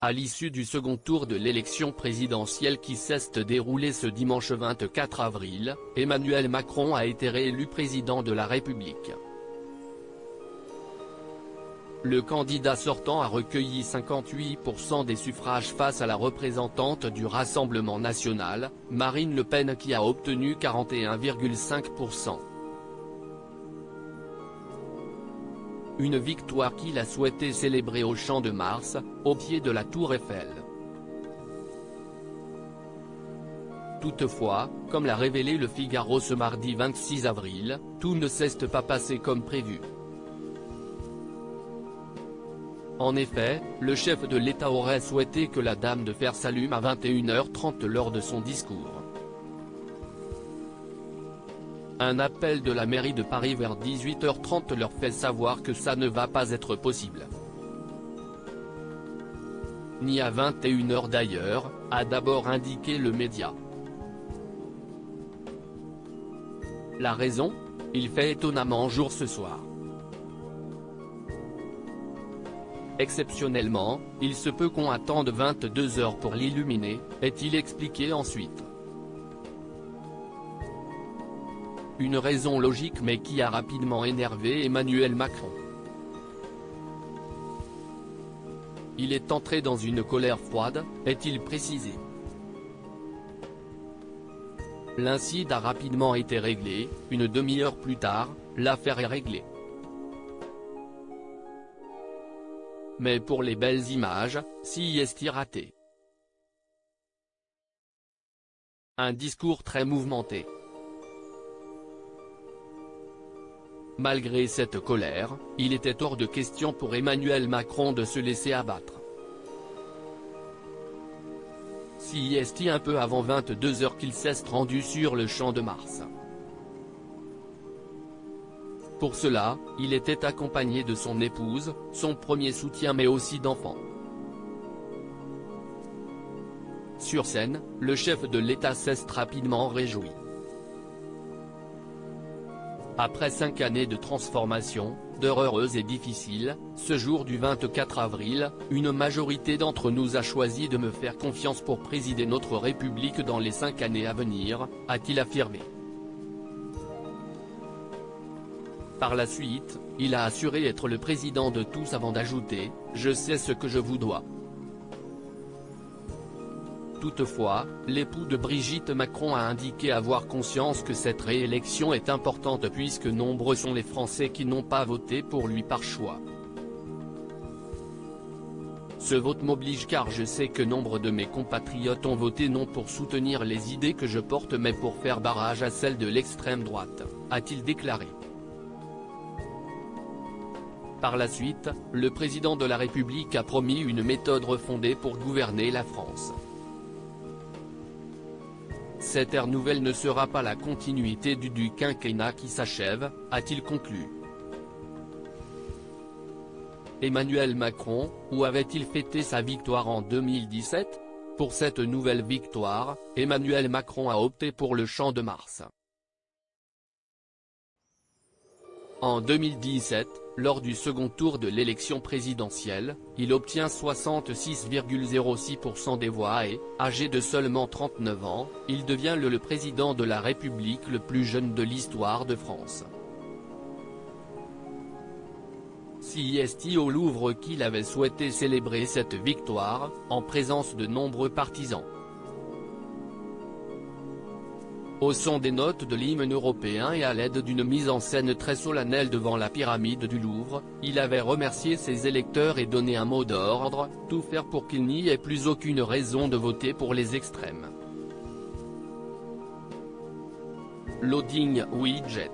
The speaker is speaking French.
À l'issue du second tour de l'élection présidentielle qui s'est déroulée ce dimanche 24 avril, Emmanuel Macron a été réélu président de la République. Le candidat sortant a recueilli 58% des suffrages face à la représentante du Rassemblement national, Marine Le Pen, qui a obtenu 41,5%. Une victoire qu'il a souhaité célébrer au Champ de Mars, au pied de la Tour Eiffel. Toutefois, comme l'a révélé Le Figaro ce mardi 26 avril, tout ne s'est pas passé comme prévu. En effet, le chef de l'État aurait souhaité que la Dame de Fer s'allume à 21h30 lors de son discours. Un appel de la mairie de Paris vers 18h30 leur fait savoir que ça ne va pas être possible. Ni à 21h d'ailleurs, a d'abord indiqué le média. La raison ? Il fait étonnamment jour ce soir. Exceptionnellement, il se peut qu'on attende 22h pour l'illuminer, est-il expliqué ensuite. Une raison logique mais qui a rapidement énervé Emmanuel Macron. Il est entré dans une colère froide, est-il précisé. L'incident a rapidement été réglé, une demi-heure plus tard, l'affaire est réglée. Mais pour les belles images, si est-il raté. Un discours très mouvementé. Malgré cette colère, il était hors de question pour Emmanuel Macron de se laisser abattre. Si est un peu avant 22h qu'il s'est rendu sur le Champ de Mars. Pour cela, il était accompagné de son épouse, son premier soutien mais aussi d'enfants. Sur scène, le chef de l'État s'est rapidement réjoui. Après 5 années de transformation, d'heures heureuses et difficiles, ce jour du 24 avril, une majorité d'entre nous a choisi de me faire confiance pour présider notre République dans les 5 années à venir, a-t-il affirmé. Par la suite, il a assuré être le président de tous avant d'ajouter « Je sais ce que je vous dois ». Toutefois, l'époux de Brigitte Macron a indiqué avoir conscience que cette réélection est importante puisque nombreux sont les Français qui n'ont pas voté pour lui par choix. Ce vote m'oblige car je sais que nombre de mes compatriotes ont voté non pour soutenir les idées que je porte mais pour faire barrage à celles de l'extrême droite, a-t-il déclaré. Par la suite, le président de la République a promis une méthode refondée pour gouverner la France. Cette ère nouvelle ne sera pas la continuité du quinquennat qui s'achève, a-t-il conclu. Emmanuel Macron, où avait-il fêté sa victoire en 2017 ? Pour cette nouvelle victoire, Emmanuel Macron a opté pour le Champ de Mars. En 2017, lors du second tour de l'élection présidentielle, il obtient 66,06% des voix et, âgé de seulement 39 ans, il devient le président de la République le plus jeune de l'histoire de France. Si est au Louvre qu'il avait souhaité célébrer cette victoire, en présence de nombreux partisans. Au son des notes de l'hymne européen et à l'aide d'une mise en scène très solennelle devant la pyramide du Louvre, il avait remercié ses électeurs et donné un mot d'ordre, tout faire pour qu'il n'y ait plus aucune raison de voter pour les extrêmes. Loading widget.